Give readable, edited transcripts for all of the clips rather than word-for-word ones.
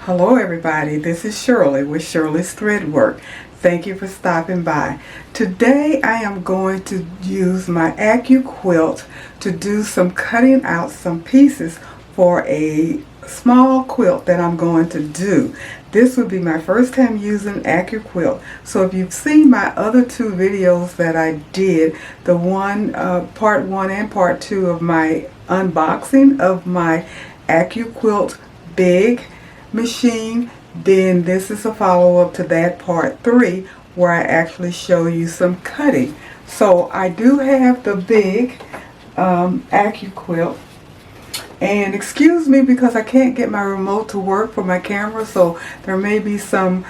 Hello everybody, this is Shirley with Shirley's Threadwork. Thank you for stopping by. Today I am going to use my Accuquilt to do some cutting out some pieces for a small quilt that I'm going to do. This would be my first time using Accuquilt. So if you've seen my other two videos that I did, the one part 1 and part 2 of my unboxing of my Accuquilt Big machine, then this is a follow-up to that part 3 where I actually show you some cutting. So I do have the big Accuquilt, and excuse me because I can't get my remote to work for my camera, so there may be some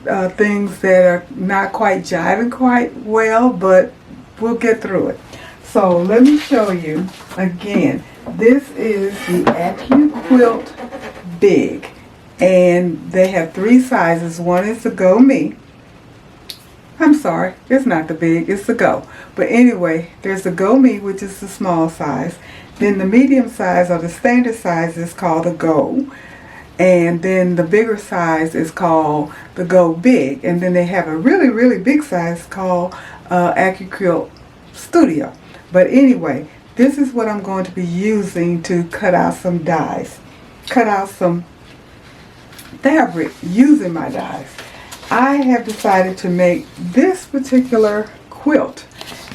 things that are not quite jiving quite well, but we'll get through it. So let me show you again. This is the Accuquilt Big, and they have 3 sizes. One is the Go Me. I'm sorry, it's not the big, it's the Go. But anyway, there's the Go Me, which is the small size. Then the medium size, or the standard size, is called the Go. And then the bigger size is called the Go Big. And then they have a really, really big size called Accuquilt Studio. But anyway, this is what I'm going to be using to cut out some dies. Cut out some fabric using my dies. I have decided to make this particular quilt,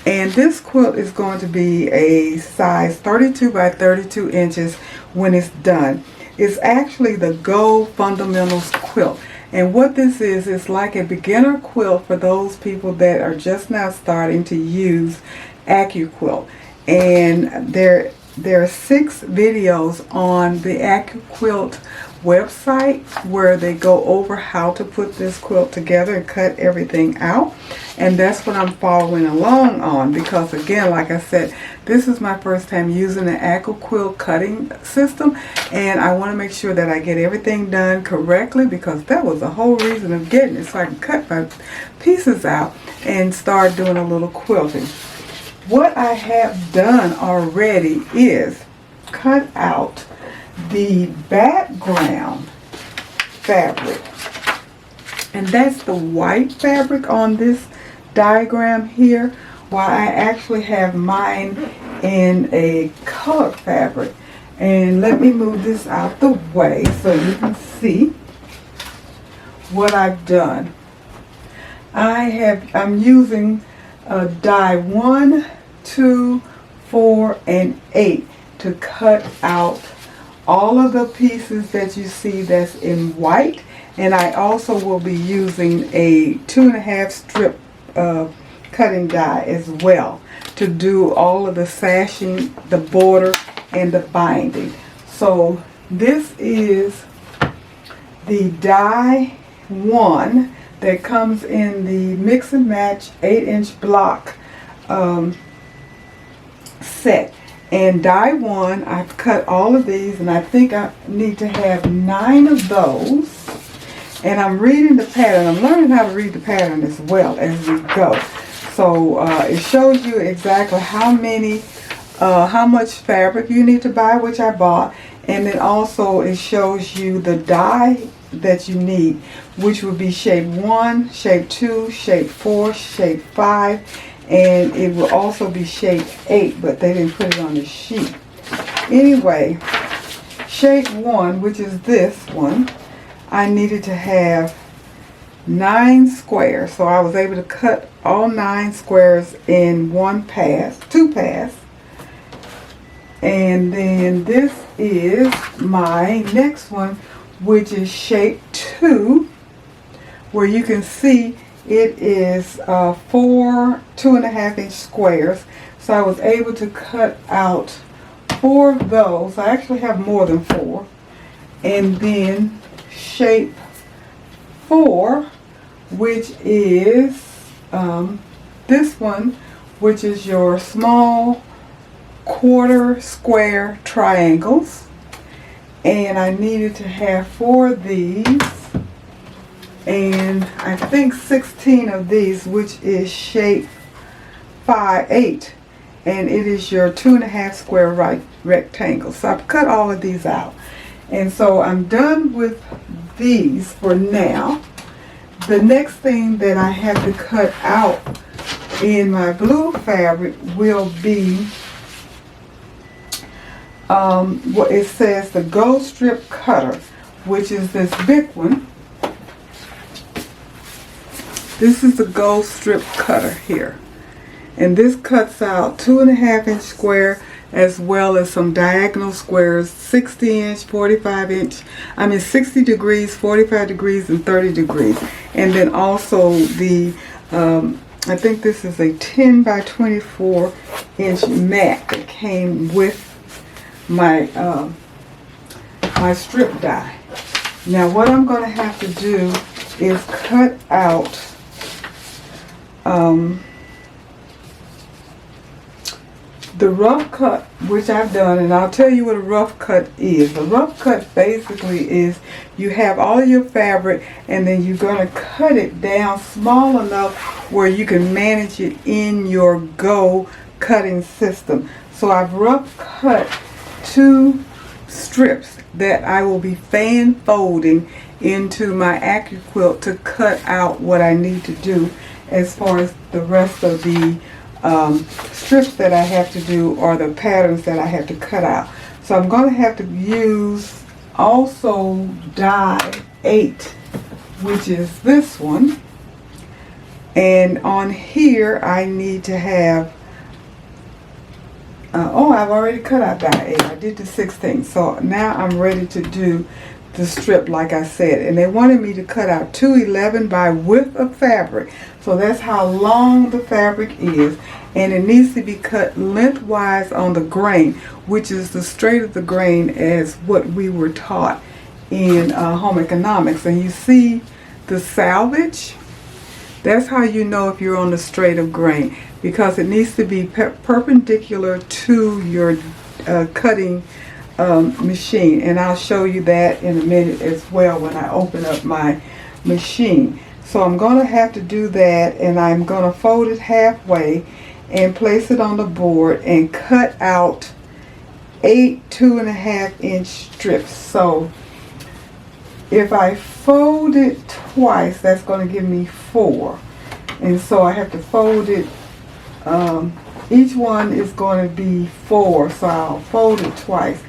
and this quilt is going to be a size 32 by 32 inches when it's done. It's actually the Go Fundamentals quilt, and what this is like a beginner quilt for those people that are just now starting to use Accuquilt. And there are 6 videos on the Accuquilt website where they go over how to put this quilt together and cut everything out, and that's what I'm following along on, because again, like I said, this is my first time using an Accuquilt cutting system, and I want to make sure that I get everything done correctly, because that was the whole reason of getting it, so I can cut my pieces out and start doing a little quilting. What I have done already is cut out the background fabric, and that's the white fabric on this diagram here, while I actually have mine in a color fabric. And let me move this out the way so you can see what I've done. I'm using die 1, 2, 4, and 8 to cut out all of the pieces that you see that's in white, and I also will be using a 2.5 strip cutting die as well to do all of the sashing, the border, and the binding. So this is the die 1 that comes in the mix and match 8-inch block set. And die 1, I've cut all of these, and I think I need to have 9 of those. And I'm reading the pattern. I'm learning how to read the pattern as well as we go. So it shows you exactly how much fabric you need to buy, which I bought. And then also it shows you the die that you need, which would be shape 1, shape 2, shape 4, shape 5. And it will also be shape 8, but they didn't put it on the sheet. Anyway, shape 1, which is this one, I needed to have 9 squares. So I was able to cut all 9 squares in 2 pass. And then this is my next one, which is shape 2, where you can see it is 4 2.5-inch squares. So I was able to cut out 4 of those. I actually have more than 4. And then shape 4, which is this one, which is your small quarter square triangles. And I needed to have 4 of these, and I think 16 of these, which is shape 8, and it is your 2.5 square rectangle. So I've cut all of these out, and so I'm done with these for now. The next thing that I have to cut out in my blue fabric will be what it says, the Go Strip Cutter, which is this big one. This is the Go Strip Cutter here. And this cuts out 2.5-inch square as well as some diagonal squares, 60-inch, 60 degrees, 45 degrees, and 30 degrees. And then also the, I think this is a 10 by 24 inch mat that came with my, my strip die. Now what I'm going to have to do is cut out the rough cut, which I've done, and I'll tell you what a rough cut is. A rough cut basically is you have all your fabric and then you're going to cut it down small enough where you can manage it in your Go cutting system. So I've rough cut 2 strips that I will be fan folding into my Accuquilt to cut out what I need to do as far as the rest of the strips that I have to do, or the patterns that I have to cut out. So I'm going to have to use also die 8, which is this one. And on here I need to have oh, I've already cut out die 8. I did the 16. So now I'm ready to do the strip like I said. And they wanted me to cut out 2 11 by width of fabric. So that's how long the fabric is. And it needs to be cut lengthwise on the grain, which is the straight of the grain as what we were taught in home economics. And you see the salvage? That's how you know if you're on the straight of grain, because it needs to be perpendicular to your cutting machine. And I'll show you that in a minute as well when I open up my machine. So I'm going to have to do that, and I'm going to fold it halfway and place it on the board and cut out 8 2.5-inch strips. So if I fold it twice, that's going to give me 4. And so I have to fold it, each one is going to be 4, so I'll fold it twice.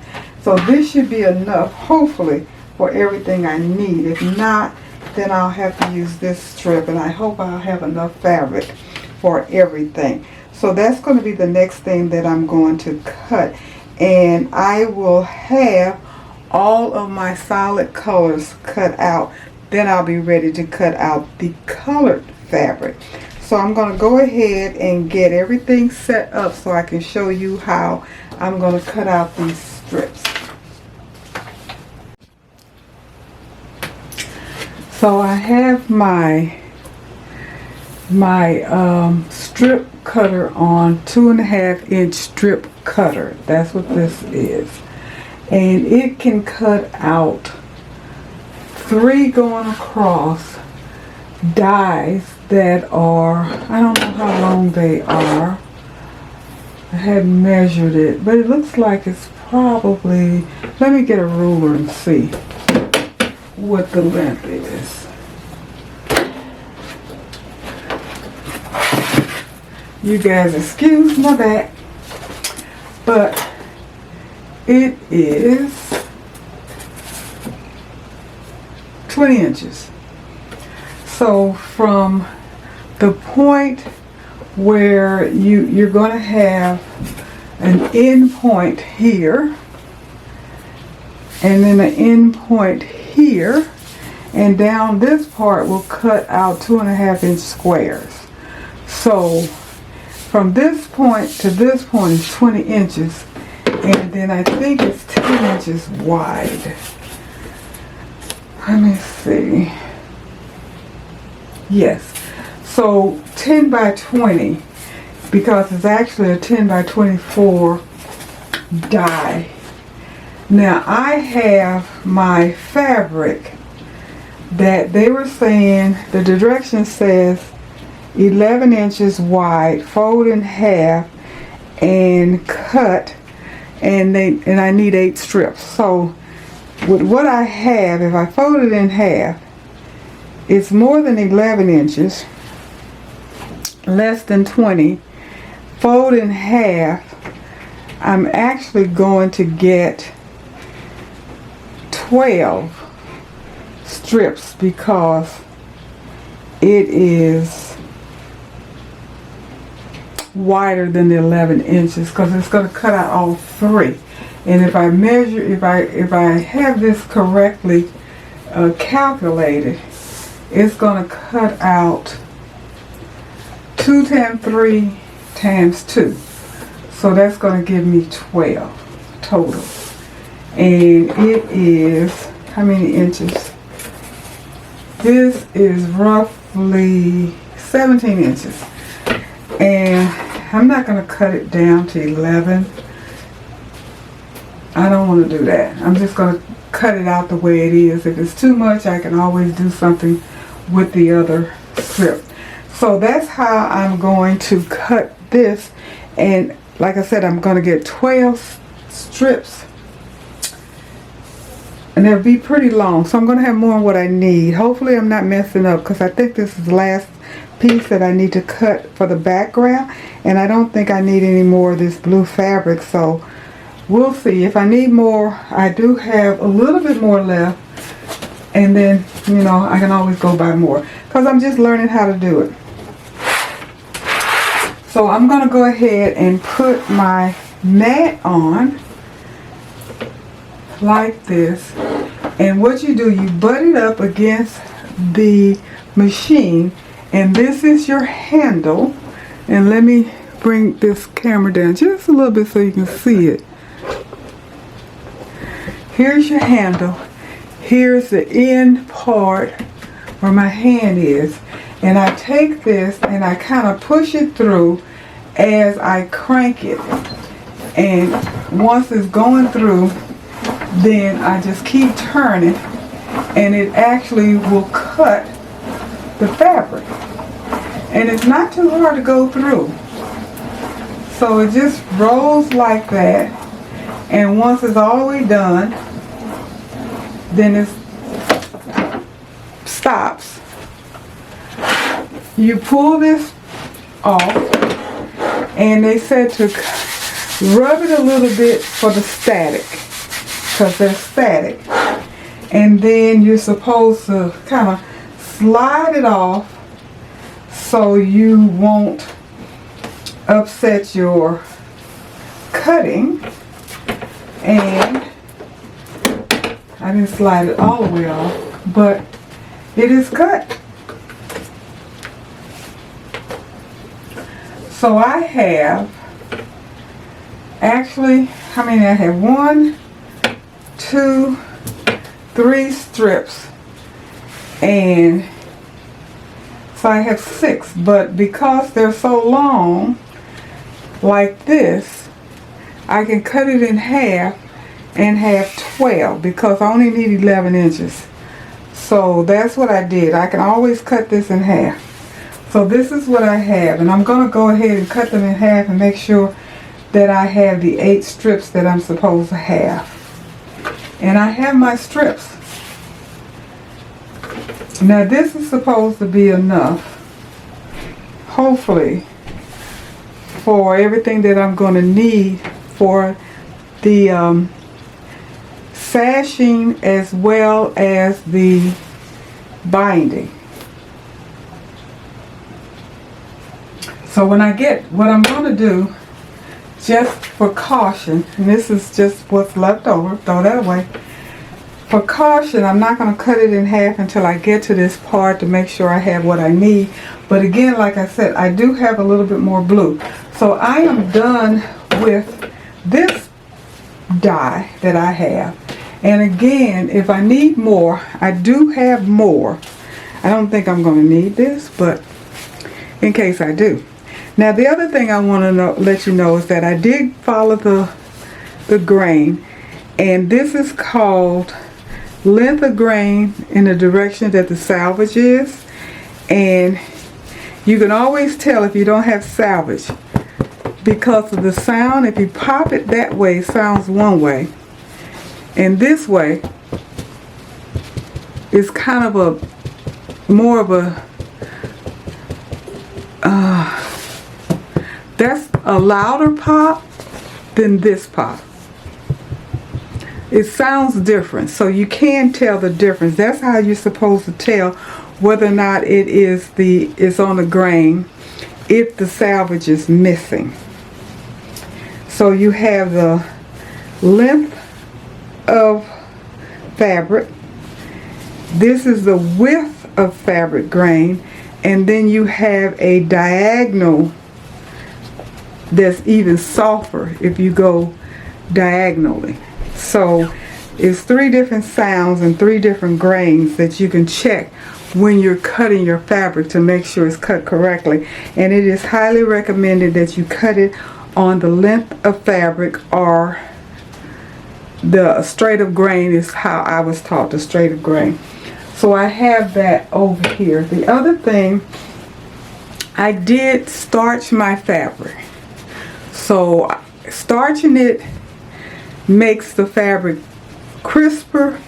So this should be enough, hopefully, for everything I need. If not, then I'll have to use this strip, and I hope I'll have enough fabric for everything. So that's going to be the next thing that I'm going to cut. And I will have all of my solid colors cut out. Then I'll be ready to cut out the colored fabric. So I'm going to go ahead and get everything set up so I can show you how I'm going to cut out these strips. So I have my strip cutter on 2.5-inch strip cutter. That's what this is. And it can cut out 3 going across dies that are, I don't know how long they are. I hadn't measured it, but it looks like it's probably, let me get a ruler and see what the length is. You guys excuse my back, but it is 20 inches. So from the point where you're going to have an end point here, and then an end point here, and down this part will cut out 2.5-inch squares. So from this point to this point is 20 inches, and then I think it's 10 inches wide. Let me see. Yes. So 10 by 20, because it's actually a 10 by 24 die. Now I have my fabric that they were saying, the direction says 11 inches wide, fold in half and cut, and I need 8 strips. So with what I have, if I fold it in half, it's more than 11 inches, less than 20. Fold in half, I'm actually going to get 12 strips because it is wider than the 11 inches because it's going to cut out all three. And if I measure, if I have this correctly calculated, it's going to cut out 2 times 3 times 2. So that's going to give me 12 total. And it is, how many inches? This is roughly 17 inches. And I'm not going to cut it down to 11. I don't want to do that. I'm just going to cut it out the way it is. If it's too much, I can always do something with the other strip. So that's how I'm going to cut this. And like I said, I'm going to get 12 strips. And they'll be pretty long. So I'm going to have more of what I need. Hopefully I'm not messing up because I think this is the last piece that I need to cut for the background. And I don't think I need any more of this blue fabric. So we'll see. If I need more, I do have a little bit more left. And then, you know, I can always go buy more. Because I'm just learning how to do it. So I'm going to go ahead and put my mat on like this. And what you do, you butt it up against the machine. And this is your handle. And let me bring this camera down just a little bit so you can see it. Here's your handle. Here's the end part where my hand is. And I take this and I kind of push it through as I crank it. And once it's going through, then I just keep turning and it actually will cut the fabric. And it's not too hard to go through. So it just rolls like that. And once it's all the way done, then it stops. You pull this off, and they said to rub it a little bit for the static, because they're static. And then you're supposed to kind of slide it off so you won't upset your cutting. And I didn't slide it all the way off, but it is cut. So I have, actually, how many I have? 1, 2, 3 strips. And so I have 6, but because they're so long, like this, I can cut it in half and have 12 because I only need 11 inches. So that's what I did. I can always cut this in half. So this is what I have, and I'm going to go ahead and cut them in half and make sure that I have the 8 strips that I'm supposed to have. And I have my strips. Now this is supposed to be enough, hopefully, for everything that I'm going to need for the sashing as well as the binding. So when I get what I'm going to do, just for caution, and this is just what's left over, throw that away. For caution, I'm not going to cut it in half until I get to this part to make sure I have what I need. But again, like I said, I do have a little bit more blue. So I am done with this die that I have. And again, if I need more, I do have more. I don't think I'm going to need this, but in case I do. Now the other thing I want to let you know is that I did follow the grain, and this is called length of grain in the direction that the salvage is. And you can always tell if you don't have salvage because of the sound. If you pop it that way, it sounds one way, and this way is kind of a more of a that's a louder pop than this pop. It sounds different, so you can tell the difference. That's how you're supposed to tell whether or not it's on the grain, if the salvage is missing. So you have the length of fabric. This is the width of fabric grain, and then you have a diagonal that's even softer if you go diagonally. So it's 3 different sounds and 3 different grains that you can check when you're cutting your fabric to make sure it's cut correctly. And it is highly recommended that you cut it on the length of fabric, or the straight of grain is how I was taught, the straight of grain. So I have that over here. The other thing, I did starch my fabric. So starching it makes the fabric crisper,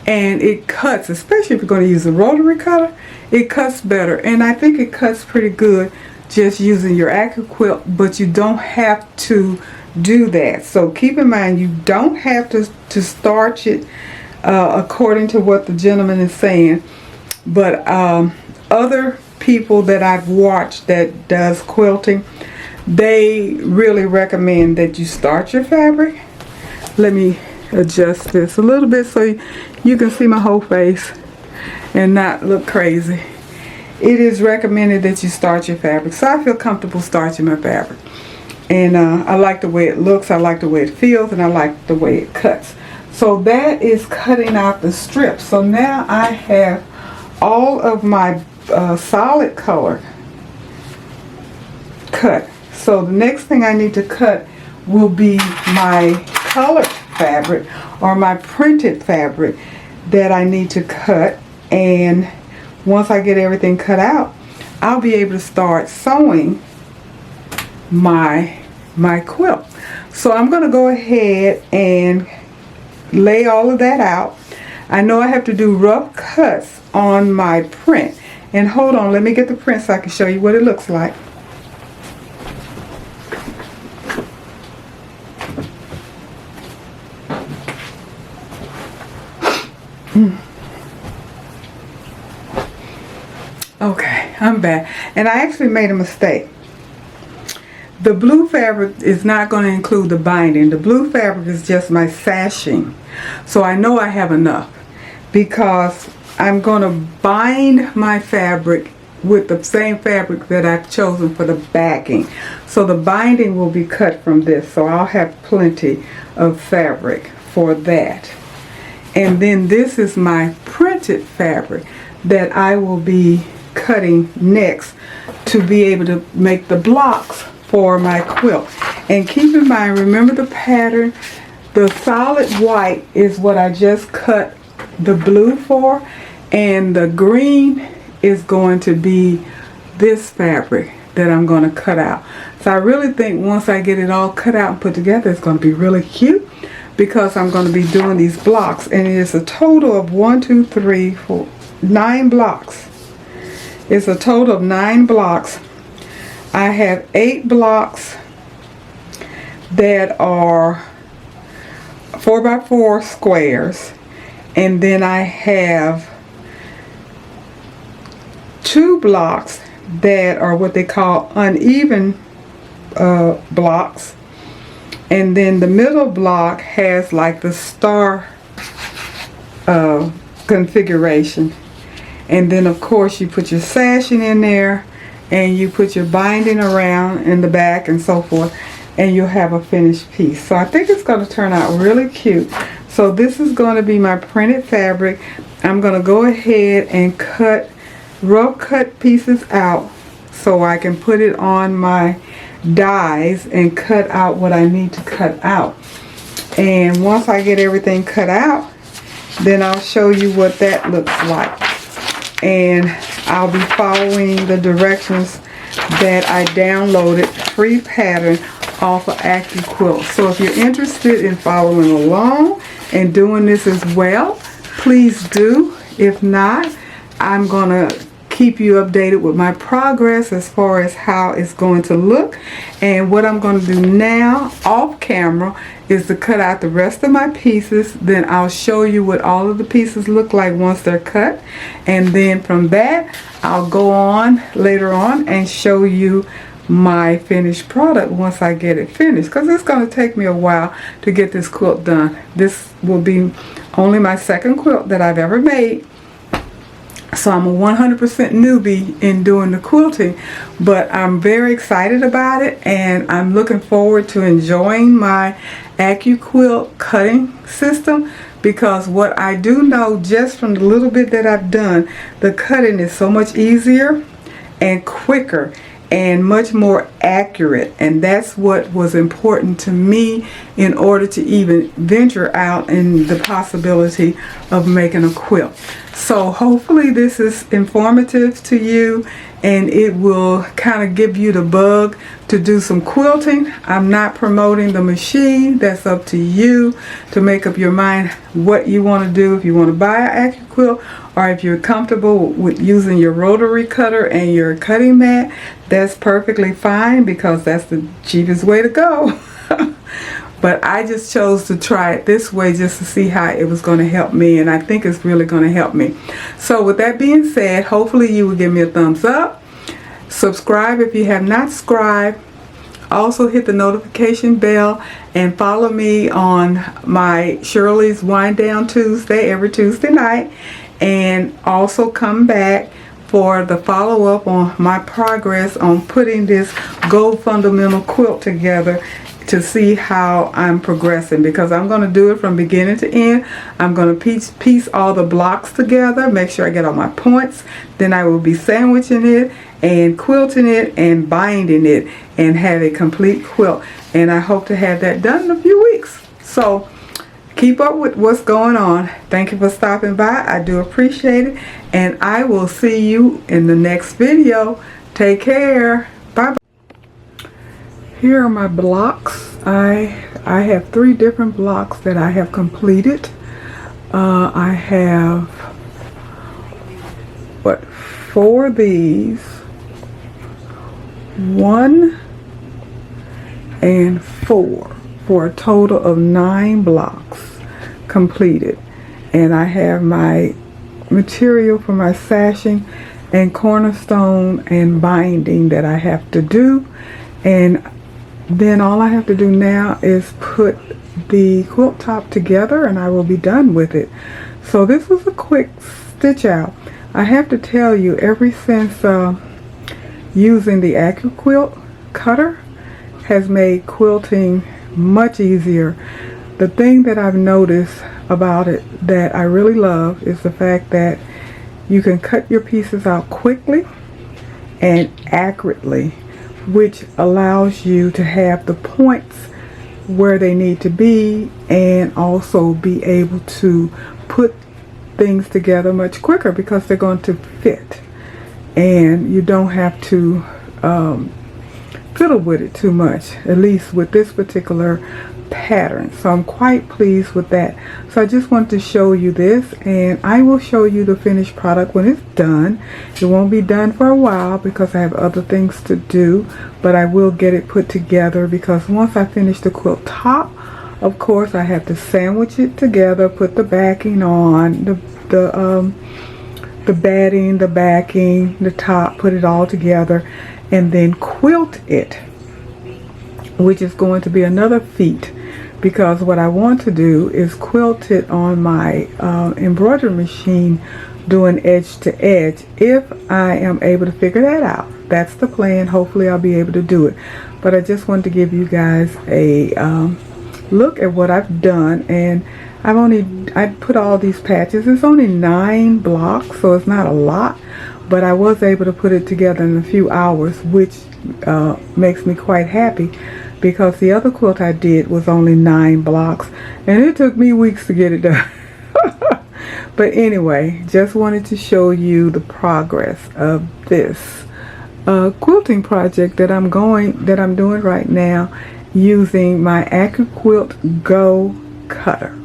and it cuts, especially if you're going to use a rotary cutter, it cuts better. And I think it cuts pretty good just using your Accuquilt, but you don't have to do that. So keep in mind, you don't have to starch it according to what the gentleman is saying. But other people that I've watched that does quilting, they really recommend that you starch your fabric. Let me adjust this a little bit so you can see my whole face and not look crazy. It is recommended that you starch your fabric. So I feel comfortable starching my fabric. And I like the way it looks, I like the way it feels, and I like the way it cuts. So that is cutting out the strips. So now I have all of my solid color cut. So the next thing I need to cut will be my colored fabric, or my printed fabric that I need to cut. And once I get everything cut out, I'll be able to start sewing my quilt. So I'm going to go ahead and lay all of that out. I know I have to do rough cuts on my print. And hold on, let me get the print so I can show you what it looks like. Okay, I'm back. And I actually made a mistake. The blue fabric is not going to include the binding. The blue fabric is just my sashing. So I know I have enough, because I'm going to bind my fabric with the same fabric that I've chosen for the backing. So the binding will be cut from this. So I'll have plenty of fabric for that. And then this is my printed fabric that I will be cutting next to be able to make the blocks for my quilt. And keep in mind, remember the pattern, the solid white is what I just cut the blue for, and the green is going to be this fabric that I'm going to cut out. So I really think once I get it all cut out and put together, it's going to be really cute, because I'm going to be doing these blocks, and it is a total of 9 blocks. It's a total of 9 blocks. I have 8 blocks that are 4x4 squares, and then I have 2 blocks that are what they call uneven blocks, and then the middle block has like the star configuration. And then of course you put your sashing in there, and you put your binding around in the back and so forth, and you'll have a finished piece. So I think it's going to turn out really cute. So this is going to be my printed fabric. I'm going to go ahead and rough cut pieces out so I can put it on my dies and cut out what I need to cut out. And once I get everything cut out, then I'll show you what that looks like. And I'll be following the directions that I downloaded free pattern off of Accuquilt. So if you're interested in following along and doing this as well, please do. If not, I'm gonna keep you updated with my progress as far as how it's going to look. And what I'm going to do now off camera is to cut out the rest of my pieces. Then I'll show you what all of the pieces look like once they're cut, and then from that I'll go on later on and show you my finished product once I get it finished, because it's going to take me a while to get this quilt done. This will be only my second quilt that I've ever made. So I'm a 100% newbie in doing the quilting, but I'm very excited about it, and I'm looking forward to enjoying my Accuquilt cutting system, because what I do know just from the little bit that I've done, the cutting is so much easier and quicker and much more accurate, and that's what was important to me in order to even venture out in the possibility of making a quilt. So hopefully this is informative to you, and it will kind of give you the bug to do some quilting. I'm not promoting the machine. That's up to you to make up your mind what you want to do. If you want to buy an Accuquilt, or if you're comfortable with using your rotary cutter and your cutting mat, that's perfectly fine, because that's the cheapest way to go. But I just chose to try it this way just to see how it was going to help me, and I think it's really going to help me. So with that being said, hopefully you will give me a thumbs up. Subscribe if you have not subscribed. Also hit the notification bell and follow me on my Shirley's Wind Down Tuesday every Tuesday night, and also come back for the follow-up on my progress on putting this gold fundamental quilt together, to see how I'm progressing, because I'm going to do it from beginning to end. I'm going to piece all the blocks together, make sure I get all my points, then I will be sandwiching it and quilting it and binding it and have a complete quilt, and I hope to have that done in a few weeks. So keep up with what's going on. Thank you for stopping by. I do appreciate it, and I will see you in the next video. Take care. Bye. Here are my blocks. I have 3 different blocks that I have completed. I have 4 of these, 1 and 4, for a total of 9 blocks completed. And I have my material for my sashing and cornerstone and binding that I have to do, and then all I have to do now is put the quilt top together, and I will be done with it. So this was a quick stitch out. I have to tell you, ever since using the Accuquilt cutter has made quilting much easier. The thing that I've noticed about it that I really love is the fact that you can cut your pieces out quickly and accurately, which allows you to have the points where they need to be, and also be able to put things together much quicker because they're going to fit, and you don't have to fiddle with it too much, at least with this particular pattern. So I'm quite pleased with that. So I just wanted to show you this, and I will show you the finished product when it's done. It won't be done for a while because I have other things to do, but I will get it put together, because once I finish the quilt top, of course I have to sandwich it together, put the backing on, the batting, the backing, the top, put it all together, and then quilt it, which is going to be another feat, because what I want to do is quilt it on my embroidery machine, doing edge to edge, if I am able to figure that out. That's the plan. Hopefully I'll be able to do it, but I just wanted to give you guys a look at what I've done. And I put all these patches. It's only 9 blocks, so it's not a lot, but I was able to put it together in a few hours, which makes me quite happy, because the other quilt I did was only 9 blocks and it took me weeks to get it done. But anyway, just wanted to show you the progress of this quilting project that I'm doing right now using my Accuquilt Go cutter.